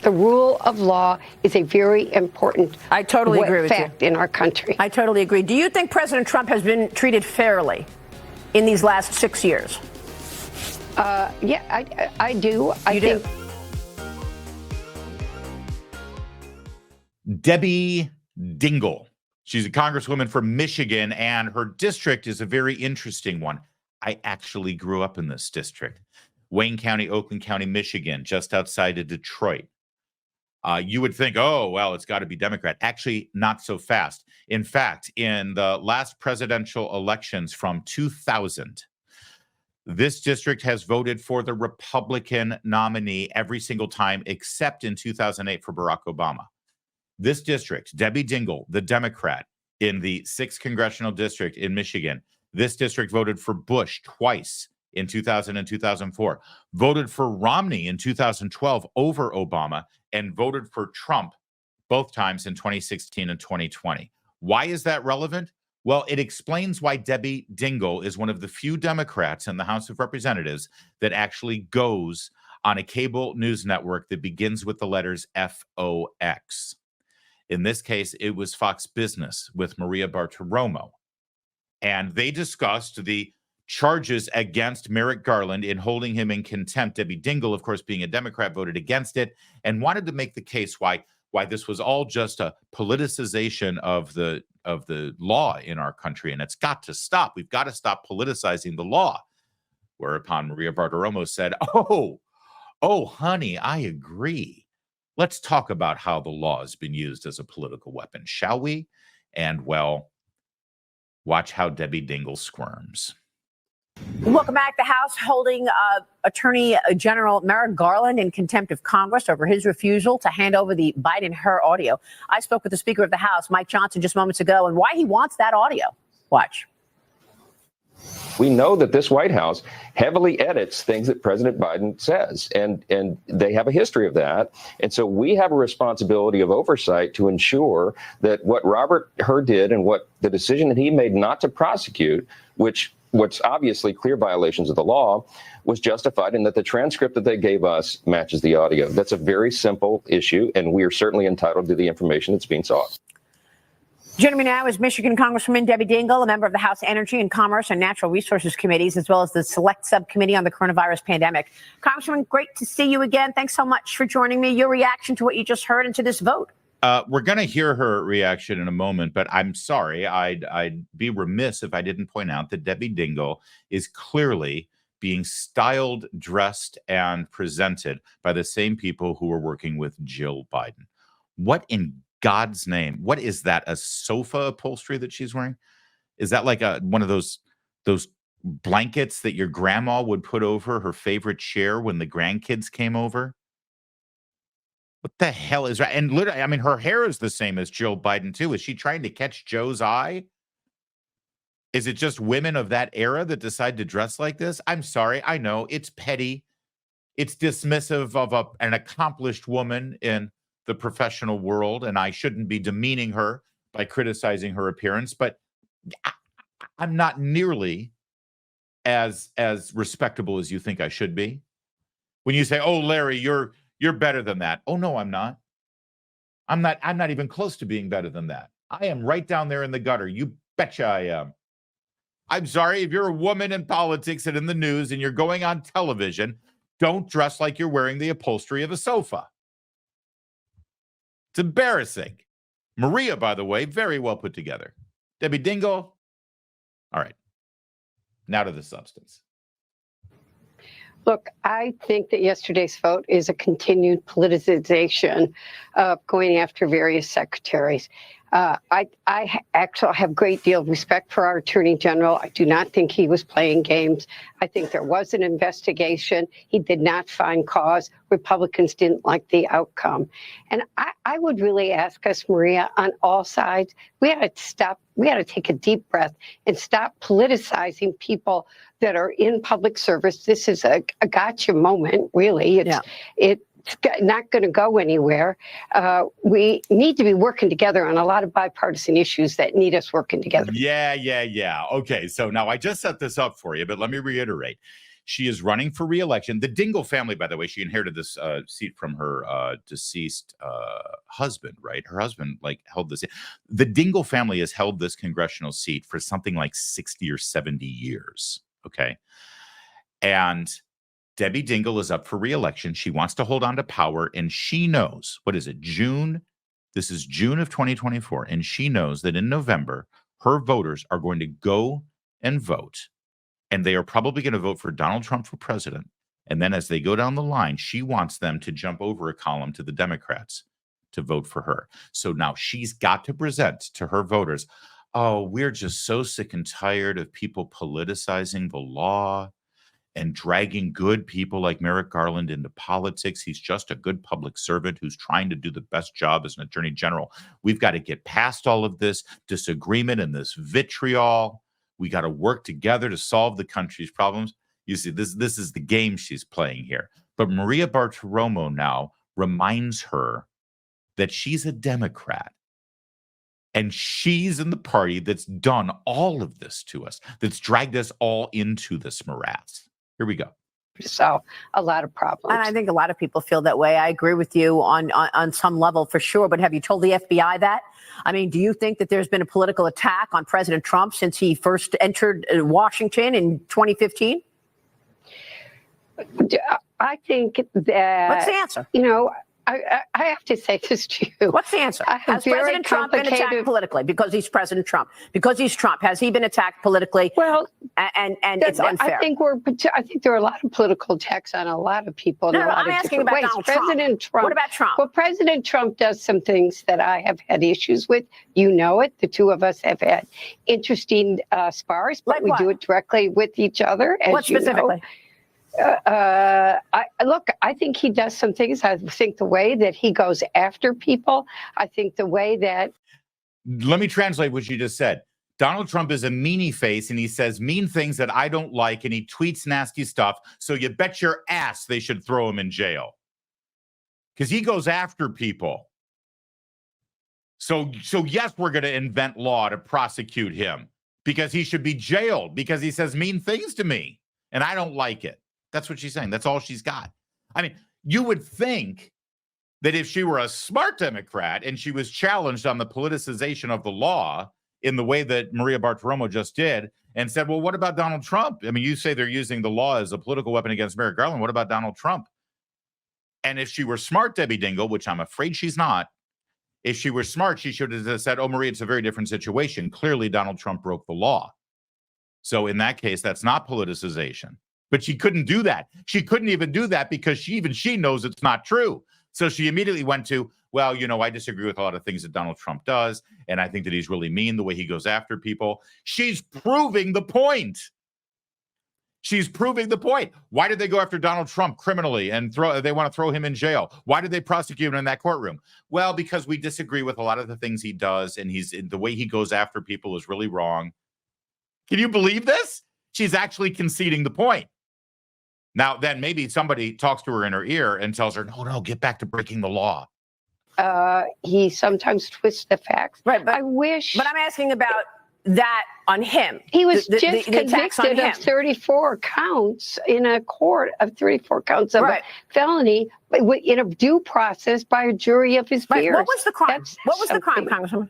the rule of law is a very important I totally agree with fact in our country. I totally agree. Do you think President Trump has been treated fairly in these last 6 years? Yeah, I do. I think. Debbie Dingell. She's a congresswoman from Michigan, and her district is a very interesting one. I actually grew up in this district. Wayne County, Oakland County, Michigan, just outside of Detroit. You would think, oh, well, it's got to be Democrat. Actually, not so fast. In fact, in the last presidential elections from 2000, this district has voted for the Republican nominee every single time, except in 2008 for Barack Obama. This district, Debbie Dingell, the Democrat in the 6th congressional district in Michigan, this district voted for Bush twice in 2000 and 2004, voted for Romney in 2012 over Obama, and voted for Trump both times in 2016 and 2020. Why is that relevant? Well, it explains why Debbie Dingell is one of the few Democrats in the House of Representatives that actually goes on a cable news network that begins with the letters FOX. In this case, it was Fox Business with Maria Bartiromo. And they discussed the charges against Merrick Garland in holding him in contempt. Debbie Dingell, of course, being a Democrat, voted against it and wanted to make the case why this was all just a politicization of the law in our country, and it's got to stop. We've got to stop politicizing the law. Whereupon Maria Bartiromo said, oh, honey, I agree. Let's talk about how the law has been used as a political weapon, shall we? And, well, watch how Debbie Dingell squirms. Welcome back. The House holding Attorney General Merrick Garland in contempt of Congress over his refusal to hand over the Biden-Hur audio. I spoke with the Speaker of the House, Mike Johnson, just moments ago, and why he wants that audio. Watch. We know that this White House heavily edits things that President Biden says, and they have a history of that. And so we have a responsibility of oversight to ensure that what Robert Hur did and what the decision that he made not to prosecute, what's obviously clear violations of the law, was justified, and that the transcript that they gave us matches the audio. That's a very simple issue, and we are certainly entitled to the information that's being sought. Joining me now is Michigan Congresswoman Debbie Dingell, a member of the House Energy and Commerce and Natural Resources Committees, as well as the Select Subcommittee on the Coronavirus Pandemic. Congresswoman, great to see you again. Thanks so much for joining me. Your reaction to what you just heard and to this vote? We're going to hear her reaction in a moment, but I'm sorry. I'd be remiss if I didn't point out that Debbie Dingell is clearly being styled, dressed, and presented by the same people who were working with Jill Biden. What in God's name? What is that? A sofa upholstery that she's wearing? Is that like one of those blankets that your grandma would put over her favorite chair when the grandkids came over? What the hell is that? And literally, I mean, her hair is the same as Jill Biden, too. Is she trying to catch Joe's eye? Is it just women of that era that decide to dress like this? I'm sorry. I know it's petty. It's dismissive of an accomplished woman in the professional world, and I shouldn't be demeaning her by criticizing her appearance, but I'm not nearly as respectable as you think I should be. When you say, "Oh, Larry, you're better than that." Oh, no, I'm not. I'm not even close to being better than that. I am right down there in the gutter. You betcha I am. I'm sorry, if you're a woman in politics and in the news and you're going on television, don't dress like you're wearing the upholstery of a sofa. It's embarrassing. Maria, by the way, very well put together. Debbie Dingell. All right. Now to the substance. Look, I think that yesterday's vote is a continued politicization of going after various secretaries. I actually have a great deal of respect for our Attorney General. I do not think he was playing games. I think there was an investigation. He did not find cause. Republicans didn't like the outcome. And I would really ask us, Maria, on all sides, we had to stop. We had to take a deep breath and stop politicizing people that are in public service. This is a gotcha moment, really. It's not going to go anywhere. We need to be working together on a lot of bipartisan issues that need us working together. Yeah. Okay, so now I just set this up for you, but let me reiterate. She is running for re-election. The Dingell family, by the way, she inherited this seat from her deceased husband, right? Her husband held this. The Dingell family has held this congressional seat for something like 60 or 70 years. Okay. And Debbie Dingell is up for re-election. She wants to hold on to power, and she knows, what is it, June? This is June of 2024, and she knows that in November, her voters are going to go and vote, and they are probably going to vote for Donald Trump for president. And then as they go down the line, she wants them to jump over a column to the Democrats to vote for her. So now she's got to present to her voters, oh, we're just so sick and tired of people politicizing the law and dragging good people like Merrick Garland into politics. He's just a good public servant who's trying to do the best job as an attorney general. We've got to get past all of this disagreement and this vitriol. We got to work together to solve the country's problems. You see, this is the game she's playing here. But Maria Bartiromo now reminds her that she's a Democrat. And she's in the party that's done all of this to us, that's dragged us all into this morass. Here we go. So a lot of problems. And I think a lot of people feel that way. I agree with you on some level for sure. But have you told the FBI that? I mean, do you think that there's been a political attack on President Trump since he first entered Washington in 2015? I think that. What's the answer? You know, I have to say this to you. What's the answer? Has President Trump been attacked politically because he's President Trump? Because he's Trump, has he been attacked politically? Well, and it's unfair. I think there are a lot of political attacks on a lot of people. No, I'm asking about Donald Trump. What about Trump? Well, President Trump does some things that I have had issues with. You know it. The two of us have had interesting spars, but we do it directly with each other. What specifically? I think he does some things. I think the way that he goes after people, I think the way that. Let me translate what you just said. Donald Trump is a meanie face, and he says mean things that I don't like, and he tweets nasty stuff. So you bet your ass they should throw him in jail. Because he goes after people. So yes, we're going to invent law to prosecute him because he should be jailed because he says mean things to me, and I don't like it. That's what she's saying. That's all she's got. I mean, you would think that if she were a smart Democrat and she was challenged on the politicization of the law in the way that Maria Bartiromo just did and said, well, what about Donald Trump? I mean, you say they're using the law as a political weapon against Merrick Garland. What about Donald Trump? And if she were smart, Debbie Dingell, which I'm afraid she's not, if she were smart, she should have said, oh, Maria, it's a very different situation. Clearly, Donald Trump broke the law. So in that case, that's not politicization. But she couldn't do that. She couldn't even do that because she knows it's not true. So she immediately went to, well, you know, I disagree with a lot of things that Donald Trump does. And I think that he's really mean the way he goes after people. She's proving the point. She's proving the point. Why did they go after Donald Trump criminally and they want to throw him in jail? Why did they prosecute him in that courtroom? Well, because we disagree with a lot of the things he does. And the way he goes after people is really wrong. Can you believe this? She's actually conceding the point. Now, then maybe somebody talks to her in her ear and tells her, no, get back to breaking the law. He sometimes twists the facts. Right, but I wish. But I'm asking about that on him. He was just convicted of 34 counts in a court of 34 counts of a felony in a due process by a jury of his peers. What was the crime? What was the crime, Congresswoman?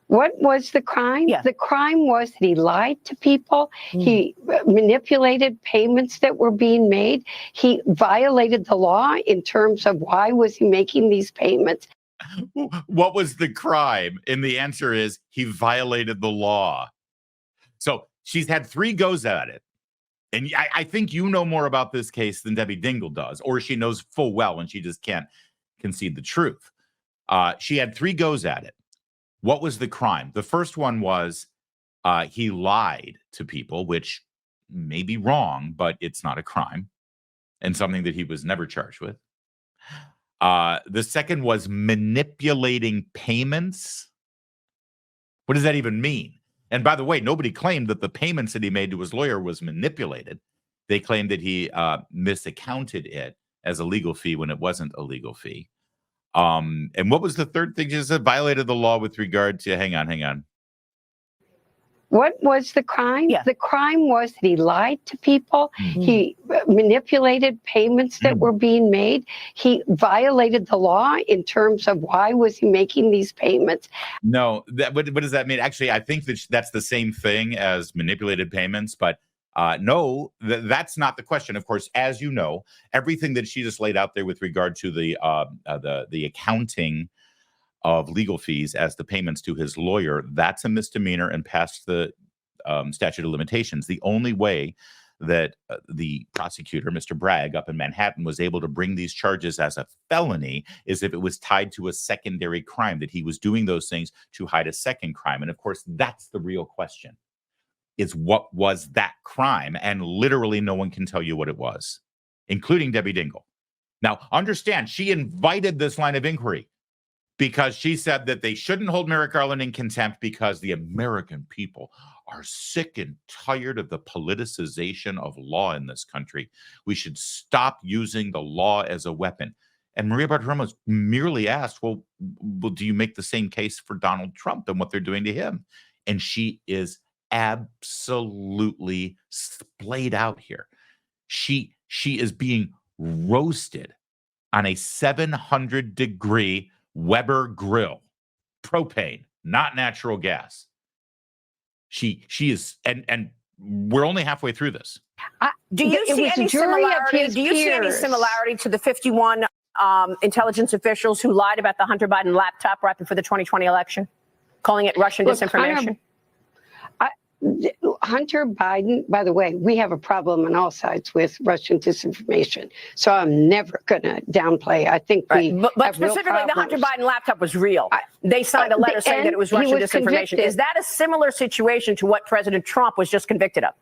What was the crime? Yeah. The crime was that he lied to people. He manipulated payments that were being made. He violated the law in terms of why was he making these payments. What was the crime? And the answer is he violated the law. So she's had 3 goes at it. And I think you know more about this case than Debbie Dingell does, or she knows full well and she just can't concede the truth. She had 3 goes at it. What was the crime? The first one was he lied to people, which may be wrong, but it's not a crime and something that he was never charged with. The second was manipulating payments. What does that even mean? And by the way, nobody claimed that the payments that he made to his lawyer was manipulated. They claimed that he misaccounted it as a legal fee when it wasn't a legal fee. And what was the third thing? Just violated the law with regard to, hang on. What was the crime? Yeah. The crime was that he lied to people. Mhm. He manipulated payments that were being made. He violated the law in terms of why was he making these payments. No, what does that mean? Actually, I think that that's the same thing as manipulated payments, but no, that's not the question. Of course, as you know, everything that she just laid out there with regard to the accounting of legal fees as the payments to his lawyer, that's a misdemeanor and past the statute of limitations. The only way that the prosecutor, Mr. Bragg, up in Manhattan, was able to bring these charges as a felony is if it was tied to a secondary crime, that he was doing those things to hide a second crime. And of course, that's the real question, is what was that crime? And literally no one can tell you what it was, including Debbie Dingell. Now, understand, she invited this line of inquiry because she said that they shouldn't hold Merrick Garland in contempt because the American people are sick and tired of the politicization of law in this country. We should stop using the law as a weapon. And Maria Bartiromo merely asked, well, do you make the same case for Donald Trump and what they're doing to him? And she is absolutely splayed out here. She is being roasted on a 700-degree Weber grill, propane, not natural gas. She is, and we're only halfway through this. Do you see any similarity? Do you see any similarity to the 51 intelligence officials who lied about the Hunter Biden laptop right before the 2020 election, calling it Russian disinformation? Hunter Biden, by the way, we have a problem on all sides with Russian disinformation. So I'm never going to downplay. I think but specifically, the Hunter Biden laptop was real. They signed a letter saying that it was Russian disinformation. Convicted. Is that a similar situation to what President Trump was just convicted of?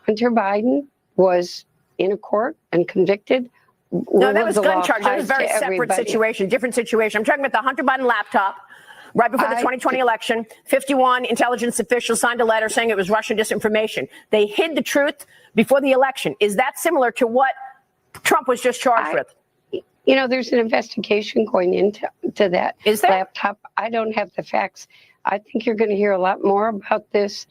Hunter Biden was in a court and convicted. No, that was gun charge. That was a very separate situation, different situation. I'm talking about the Hunter Biden laptop. Right before the 2020 election, 51 intelligence officials signed a letter saying it was Russian disinformation. They hid the truth before the election. Is that similar to what Trump was just charged with? You know, there's an investigation going into that laptop. I don't have the facts. I think you're going to hear a lot more about this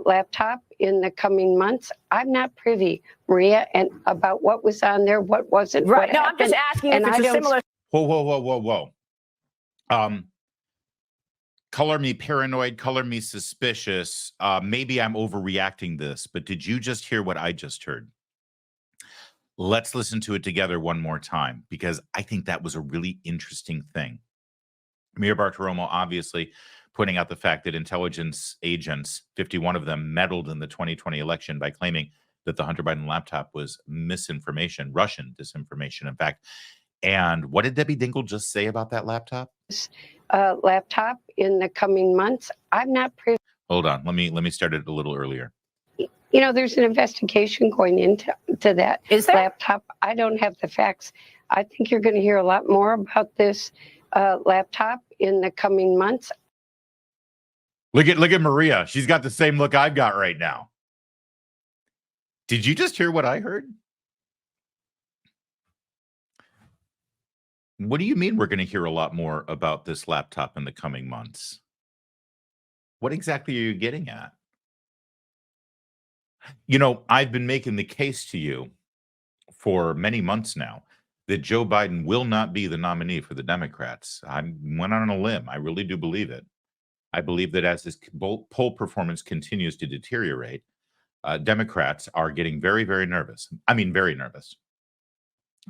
laptop in the coming months. I'm not privy, Maria, and about what was on there, what wasn't. Right. No, I'm just asking if it's a similar. Whoa. Color me paranoid, color me suspicious. Maybe I'm overreacting this, but did you just hear what I just heard? Let's listen to it together one more time, because I think that was a really interesting thing. Maria Bartiromo obviously pointing out the fact that intelligence agents, 51 of them, meddled in the 2020 election by claiming that the Hunter Biden laptop was misinformation, Russian disinformation, in fact. And what did Debbie Dingell just say about that laptop? Laptop in the coming months. I'm not privy. Hold on. Let me start it a little earlier. You know, there's an investigation going into that laptop. I don't have the facts. I think you're going to hear a lot more about this laptop in the coming months. Look at Maria. She's got the same look I've got right now. Did you just hear what I heard? What do you mean we're going to hear a lot more about this laptop in the coming months? What exactly are you getting at? You know, I've been making the case to you for many months now that Joe Biden will not be the nominee for the Democrats. I went on a limb. I really do believe it. I believe that as his poll performance continues to deteriorate, Democrats are getting very, very nervous. I mean, very nervous.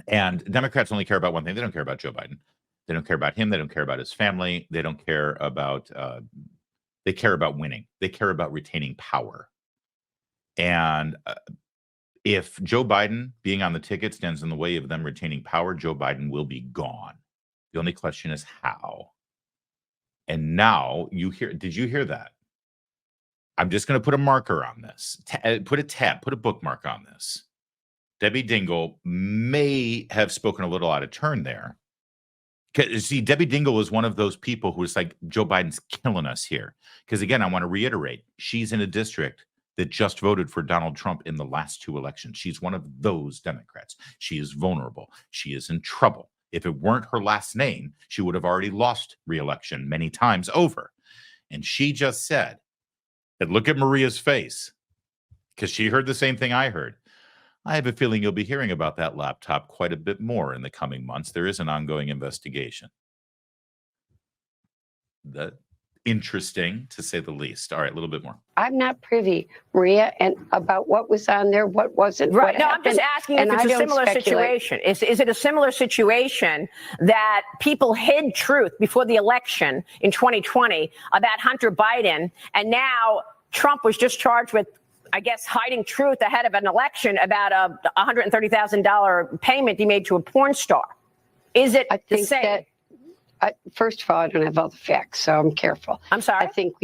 And Democrats only care about one thing. They don't care about Joe Biden. They don't care about him. They don't care about his family. They don't care about, they care about winning. They care about retaining power. And if Joe Biden being on the ticket stands in the way of them retaining power, Joe Biden will be gone. The only question is how. And now did you hear that? I'm just going to put a marker on this, put a bookmark on this. Debbie Dingell may have spoken a little out of turn there. See, Debbie Dingell is one of those people who is like, Joe Biden's killing us here. Because again, I want to reiterate, she's in a district that just voted for Donald Trump in the last two elections. She's one of those Democrats. She is vulnerable. She is in trouble. If it weren't her last name, she would have already lost re-election many times over. And she just said And look at Maria's face, because she heard the same thing I heard. I have a feeling you'll be hearing about that laptop quite a bit more in the coming months. There is an ongoing investigation. Interesting, to say the least. All right, a little bit more. I'm not privy, Maria, and about what was on there, what wasn't. Right. What No, happened, I'm just asking and if it's I a don't similar speculate. situation. Is it a similar situation that people hid truth before the election in 2020 about Hunter Biden, and now Trump was just charged with, I guess, hiding truth ahead of an election about a $130,000 payment he made to a porn star? Is it I the think same? that, first of all, I don't have all the facts, so I'm careful. I'm sorry? I think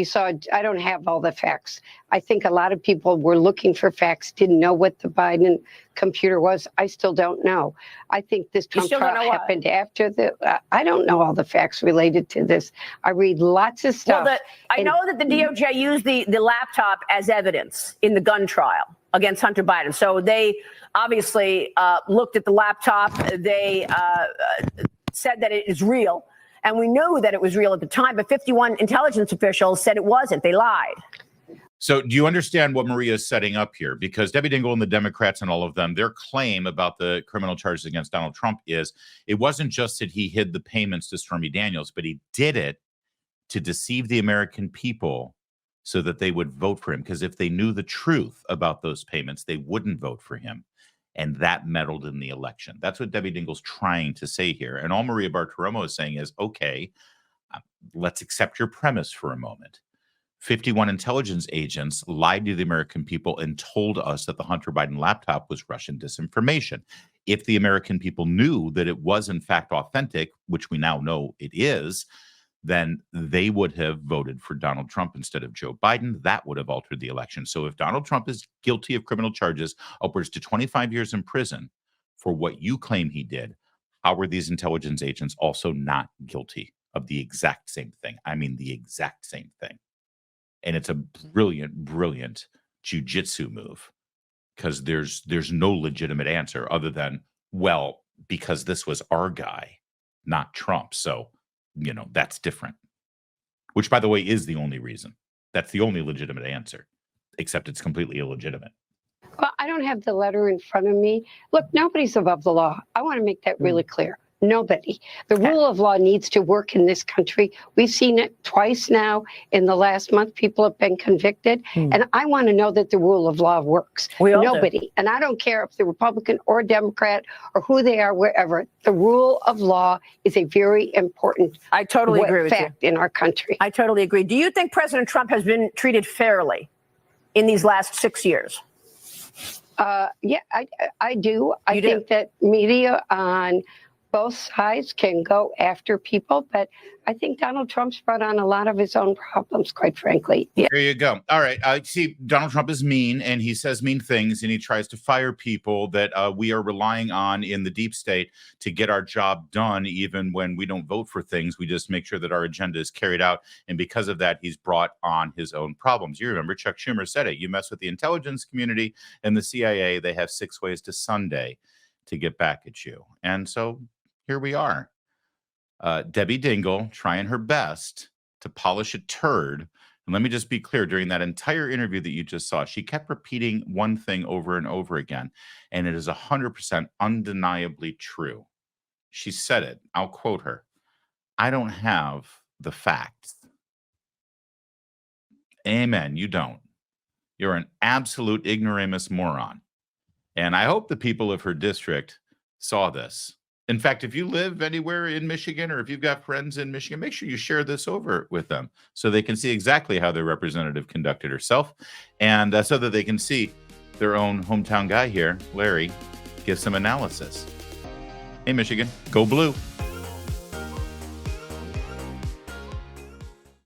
I don't have all the facts. I think a lot of people were looking for facts, didn't know what the Biden computer was. I still don't know. I think this Trump still don't trial know what? happened after I don't know all the facts related to this. I read lots of stuff. Well, I know that the DOJ used the laptop as evidence in the gun trial against Hunter Biden. So they obviously looked at the laptop. They said that it is real. And we knew that it was real at the time, but 51 intelligence officials said it wasn't. They lied. So do you understand what Maria is setting up here? Because Debbie Dingell and the Democrats and all of them, their claim about the criminal charges against Donald Trump is it wasn't just that he hid the payments to Stormy Daniels, but he did it to deceive the American people so that they would vote for him. Because if they knew the truth about those payments, they wouldn't vote for him. And that meddled in the election. That's what Debbie Dingell's trying to say here. And all Maria Bartiromo is saying is, okay, let's accept your premise for a moment. 51 intelligence agents lied to the American people and told us that the Hunter Biden laptop was Russian disinformation. If the American people knew that it was in fact authentic, which we now know it is, then they would have voted for Donald Trump instead of Joe Biden. That would have altered the election. So if Donald Trump is guilty of criminal charges upwards to 25 years in prison for what you claim he did, how were these intelligence agents also not guilty of the exact same thing? I mean, the exact same thing. And it's a brilliant, brilliant jujitsu move, because there's no legitimate answer other than, well, because this was our guy, not Trump. So, that's different, which, by the way, is the only reason. That's the only legitimate answer, except it's completely illegitimate. Well, I don't have the letter in front of me. Look, nobody's above the law. I want to make that really clear. Nobody. The rule of law needs to work in this country. We've seen it twice now in the last month. People have been convicted. And I want to know that the rule of law works. Nobody. And I don't care if they're Republican or Democrat or who they are, wherever. The rule of law is a very important I totally agree with fact in our country. I totally agree. Do you think President Trump has been treated fairly in these last 6 years? Yeah, I do. I think that media on both sides can go after people, but I think Donald Trump's brought on a lot of his own problems, quite frankly. Yeah. There you go. All right. See, Donald Trump is mean, and he says mean things, and he tries to fire people that we are relying on in the deep state to get our job done, even when we don't vote for things. We just make sure that our agenda is carried out. And because of that, he's brought on his own problems. You remember Chuck Schumer said it. You mess with the intelligence community and the CIA, they have 6 ways to Sunday to get back at you. And so here we are. Debbie Dingell trying her best to polish a turd. And let me just be clear, during that entire interview that you just saw, she kept repeating one thing over and over again, and it is 100% undeniably true. She said it. I'll quote her. I don't have the facts. Amen. You don't. You're an absolute ignoramus moron. And I hope the people of her district saw this. In fact, if you live anywhere in Michigan, or if you've got friends in Michigan, make sure you share this over with them so they can see exactly how their representative conducted herself, and so that they can see their own hometown guy here, Larry, give some analysis. Hey, Michigan, go blue.